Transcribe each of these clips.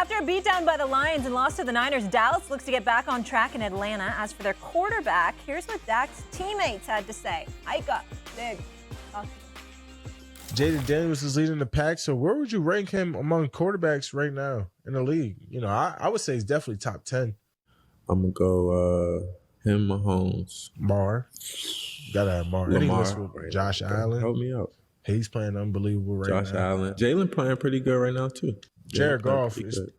After a beatdown by the Lions and loss to the Niners, Dallas looks to get back on track in Atlanta. As for their quarterback, here's what Dak's teammates had to say. Micah, Diggs. Jaden Daniels is leading the pack, so where would you rank him among quarterbacks right now in the league? You know, I would say he's definitely top 10. I'm going to go him, Mahomes. Marr. Gotta have Marr. Lamar. Josh Allen. Help me out. He's playing unbelievable right now. Josh Allen. Jalen playing pretty good right now, too. Jared Goff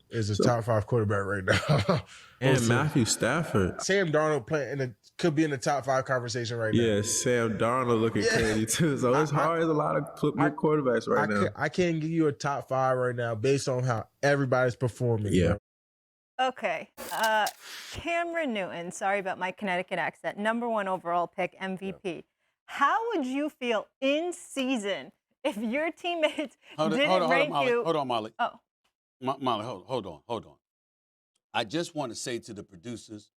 is a top 5 quarterback right now. And Matthew Stafford. Sam Darnold could be in the top 5 conversation right now. Yeah, Sam Darnold looking crazy too. So it's hard as a lot of good quarterbacks right now. I can't give you a top 5 right now based on how everybody's performing. Yeah. Bro. Okay. Cameron Newton, sorry about my Connecticut accent, #1 overall pick, MVP. Yeah. How would you feel in season if your teammates didn't rank you? Hold on, Molly. Oh. Molly, hold on. I just want to say to the producers,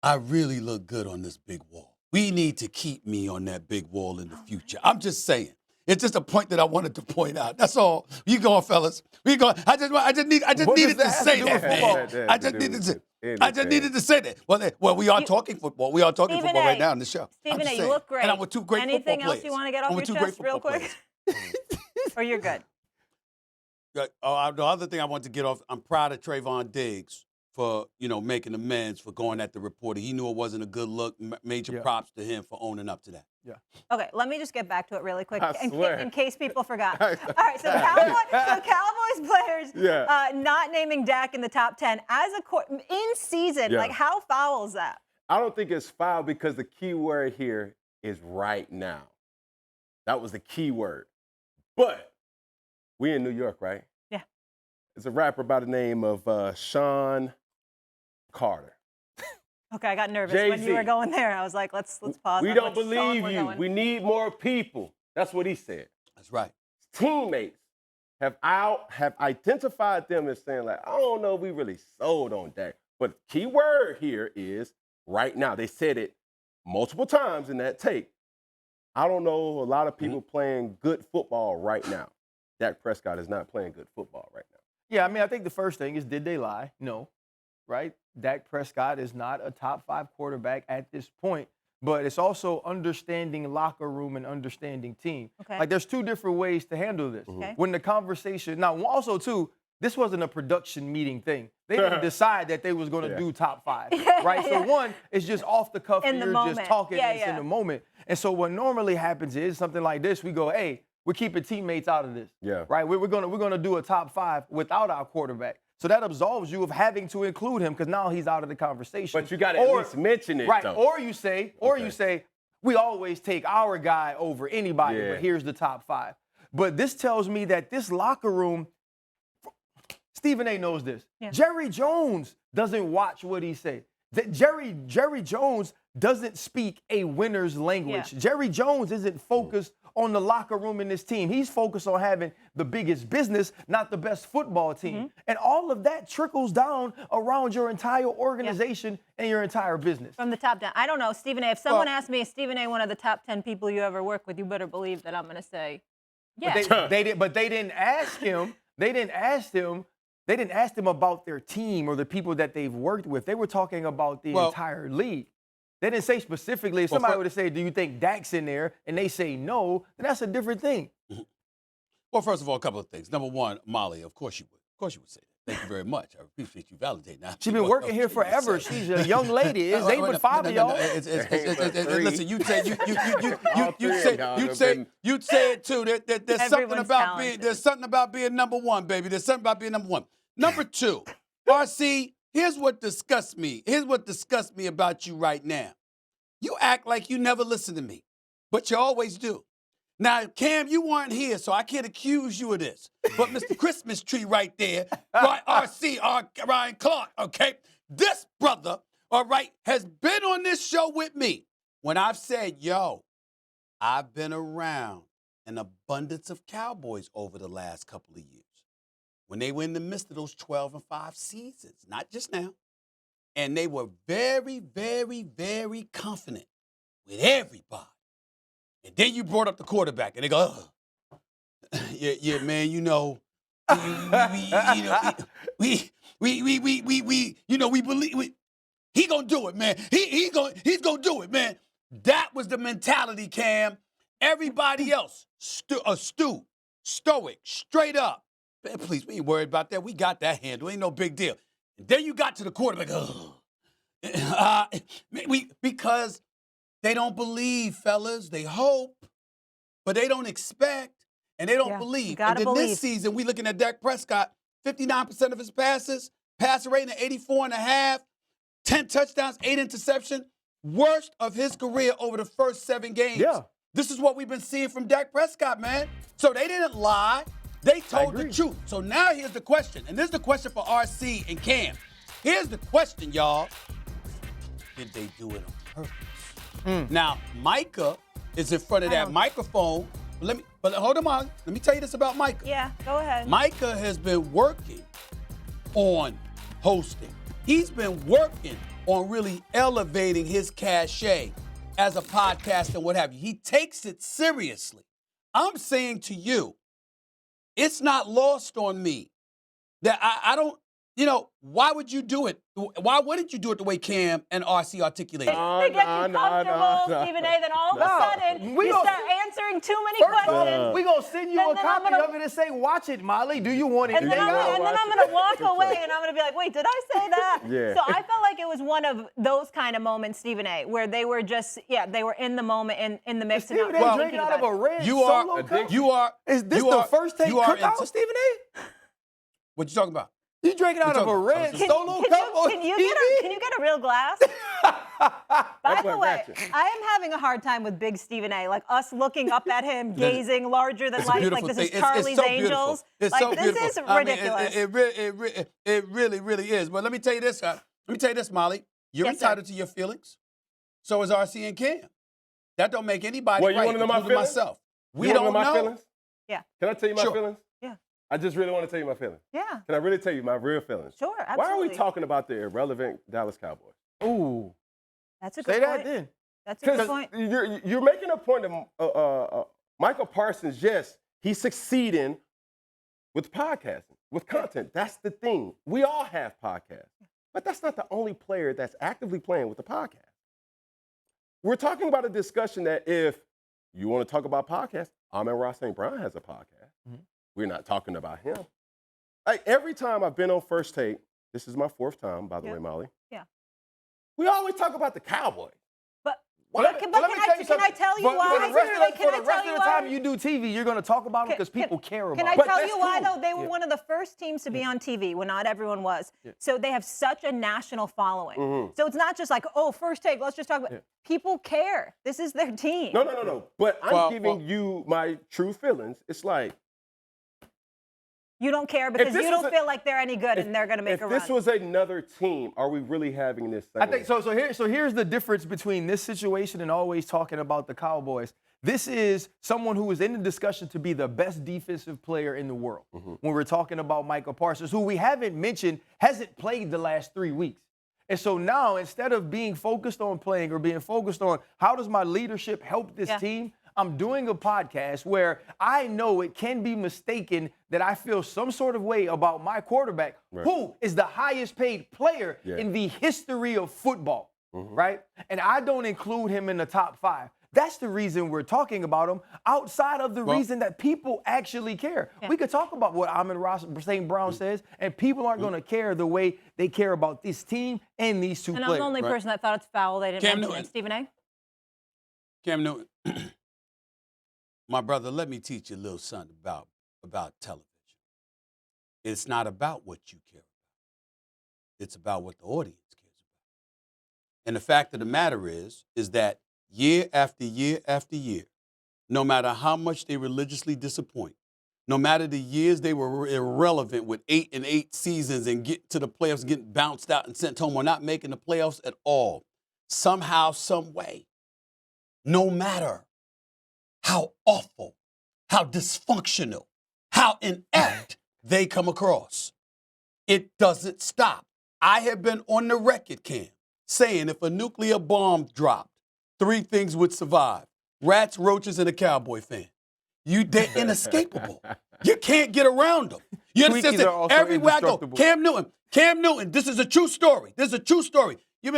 I really look good on this big wall. We need to keep me on that big wall in the future. I'm just saying. It's just a point that I wanted to point out. That's all. You go, fellas. We go. I just needed to say that, man. I just needed to say that. Well, we are talking football. We are talking football right now in the show. Stephen A., you look great. And I'm with 2 great football players. Anything else you want to get off your chest real quick? Or you're good? The other thing I want to get off, I'm proud of Trevon Diggs for, making amends for going at the reporter. He knew it wasn't a good look. Major props to him for owning up to that. Yeah. Okay, let me just get back to it really quick in case people forgot. All right, so Cowboys players not naming Dak in the top 10 as in season. Yeah. Like, how foul is that? I don't think it's foul because the key word here is right now. That was the key word. But we in New York, right? Yeah. It's a rapper by the name of Sean Carter. Okay, I got nervous Jay-Z. when you were going there. I was like, let's pause. We don't believe you. We need more people. That's what he said. That's right. Teammates have identified them as saying, like, I don't know if we really sold on Dak. But key word here is right now. They said it multiple times in that tape. I don't know a lot of people playing good football right now. Dak Prescott is not playing good football right now. Yeah, I mean, I think the first thing is, did they lie? No, right? Dak Prescott is not a top 5 quarterback at this point, but it's also understanding locker room and understanding team. Okay. Like, there's 2 different ways to handle this. Okay. When the conversation, now also too, this wasn't a production meeting thing. They didn't decide that they was going to do top 5, right? So one, it's just off the cuff and you're just talking in the moment. And so what normally happens is something like this, we go, hey, we're keeping teammates out of this, right? We're gonna do a top 5 without our quarterback. So that absolves you of having to include him because now he's out of the conversation. But you got to at least mention it, right? Though. Or you say, we always take our guy over anybody, but here's the top 5. But this tells me that this locker room, Stephen A. knows this. Yeah. Jerry Jones doesn't watch what he says. Jerry Jones doesn't speak a winner's language. Yeah. Jerry Jones isn't focused on the locker room in this team. He's focused on having the biggest business, not the best football team. Mm-hmm. And all of that trickles down around your entire organization and your entire business. From the top down. I don't know, Stephen A., if someone asked me, is Stephen A. one of the top 10 people you ever work with, you better believe that I'm going to say, yes. But they didn't ask him. They didn't ask him about their team or the people that they've worked with. They were talking about the entire league. They didn't say specifically. If somebody would have said, do you think Dak's in there? And they say no, then that's a different thing. Well, first of all, a couple of things. Number one, Molly, of course you would. Of course you would say that. Thank you very much. I appreciate you validating that. She's been working here forever. She's a young lady. It's 8 but 5 of y'all. Listen, you say it too. There's something about being number one, baby. There's something about being number one. Number 2, RC. Here's what disgusts me. Here's what disgusts me about you right now. You act like you never listen to me, but you always do. Now, Cam, you weren't here, so I can't accuse you of this. But Mr. Christmas Tree right there, Ryan Clark, okay? This brother, all right, has been on this show with me when I've said, I've been around an abundance of Cowboys over the last couple of years. When they were in the midst of those 12-5 seasons, not just now. And they were very, very, very confident with everybody. And then you brought up the quarterback, and they go, yeah, man, we believe he gonna do it, man. He's gonna do it, man. That was the mentality, Cam. Everybody else, stoic, straight up. Man, please, we ain't worried about that. We got that handle. Ain't no big deal. And then you got to the quarterback. Because they don't believe, fellas. They hope, but they don't expect, and they don't believe. And then this season, we looking at Dak Prescott, 59% of his passes, passer rating at 84.5, 10 touchdowns, 8 interceptions, worst of his career over the first 7 games. Yeah. This is what we've been seeing from Dak Prescott, man. So they didn't lie. They told the truth. So now here's the question, and this is the question for RC and Cam. Here's the question, y'all. Did they do it on purpose? Now, Micah is in front of that microphone. But hold on. Let me tell you this about Micah. Yeah, go ahead. Micah has been working on hosting. He's been working on really elevating his cachet as a podcast and what have you. He takes it seriously. I'm saying to you, it's not lost on me that I don't, why would you do it? Why wouldn't you do it the way Cam and RC articulated? They get you comfortable, Stephen A. Then all of a sudden, you start answering too many questions. We're going to send you a copy of it and say, watch it, Molly. Do you want it? And then I'm going to walk away and I'm going to be like, wait, did I say that? Yeah. So I felt like it was one of those kind of moments, Stephen A., where they were just, they were in the moment, in the mix. Stephen A. drinking out of a red solo cup? Is this the first take cookout, Stephen A.? What you talking about? You drinking out of a red solo cup? Can you get a real glass? By the way, I am having a hard time with big Stephen A. Like us looking up at him, gazing larger than life. Like this is Charlie's Angels. It's so beautiful. This is ridiculous. It really, really is. But let me tell you this, Molly. You're entitled to your feelings. So is RC and Cam. That don't make anybody right. You want to know my feelings? Myself. We don't know my feelings? Yeah. Can I tell you my feelings? Yeah. I just really want to tell you my feelings. Yeah. Can I really tell you my real feelings? Sure, absolutely. Why are we talking about the irrelevant Dallas Cowboys? Ooh. That's a good point. Say that then. That's a good point. You're making a point of Michael Parsons, yes, he's succeeding with podcasting, with content. That's the thing. We all have podcasts. But that's not the only player that's actively playing with the podcast. We're talking about a discussion that if you want to talk about podcasts, Amon-Ra St. Brown has a podcast. Mm-hmm. We're not talking about him. Like every time I've been on First Take, this is my 4th time, by the way, Molly. Yeah. We always talk about the Cowboys. But can I tell you why? For the rest of the time you do TV, you're going to talk about them because people care about it. Can I tell you why, though? They were one of the first teams to be on TV when not everyone was. Yeah. So they have such a national following. Mm-hmm. So it's not just like, First Take, let's just talk about it. People care. This is their team. No. But I'm giving you my true feelings. It's like, you don't care because you don't feel like they're any good and they're going to make a run. If this was another team, are we really having this segment? I think so. Here's the difference between this situation and always talking about the Cowboys. This is someone who is in the discussion to be the best defensive player in the world. Mm-hmm. When we're talking about Micah Parsons, who we haven't mentioned, hasn't played the last 3 weeks. And so now, instead of being focused on playing or being focused on how does my leadership help this team, I'm doing a podcast where I know it can be mistaken that I feel some sort of way about my quarterback, who is the highest paid player in the history of football, right? And I don't include him in the top 5. That's the reason we're talking about him outside of the reason that people actually care. Yeah. We could talk about what Amon-Ra St. Brown says, and people aren't going to care the way they care about this team and these two players. And I'm the only person that thought it's foul. They didn't mention it. Stephen A. Cam Newton. My brother, let me teach you a little something about television. It's not about what you care about. It's about what the audience cares about. And the fact of the matter is that year after year after year, no matter how much they religiously disappoint, no matter the years they were irrelevant with 8 and 8 seasons and get to the playoffs, getting bounced out and sent home or not making the playoffs at all, somehow, some way, no matter how awful, how dysfunctional, how inept they come across, it doesn't stop. I have been on the record, Cam, saying if a nuclear bomb dropped, 3 things would survive: rats, roaches, and a Cowboy fan. they're inescapable. You can't get around them. You understand? Twinkies are also Everywhere I go, indestructible. Cam Newton, this is a true story. This is a true story. You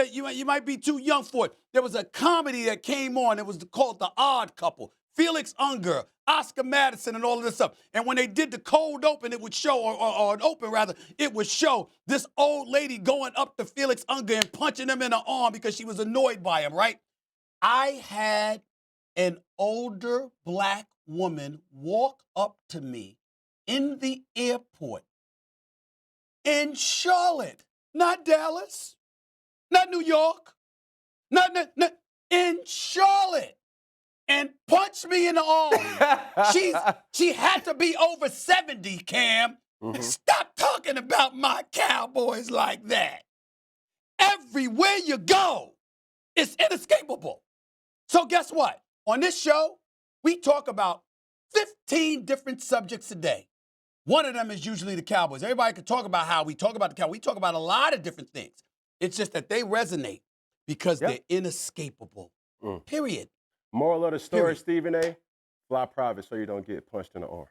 might be too young for it. There was a comedy that came on. It was called The Odd Couple. Felix Unger, Oscar Madison, and all of this stuff. And when they did the cold open, it would show, or an open rather, it would show this old lady going up to Felix Unger and punching him in the arm because she was annoyed by him, right? I had an older black woman walk up to me in the airport in Charlotte, not Dallas, not New York, not in Charlotte, and punch me in the arm. She had to be over 70, Cam. Mm-hmm. Stop talking about my Cowboys like that. Everywhere you go, it's inescapable. So guess what? On this show, we talk about 15 different subjects a day. One of them is usually the Cowboys. Everybody can talk about how we talk about the Cowboys. We talk about a lot of different things. It's just that they resonate because they're inescapable. Period. Moral of the story, Stephen A., fly private so you don't get punched in the arm.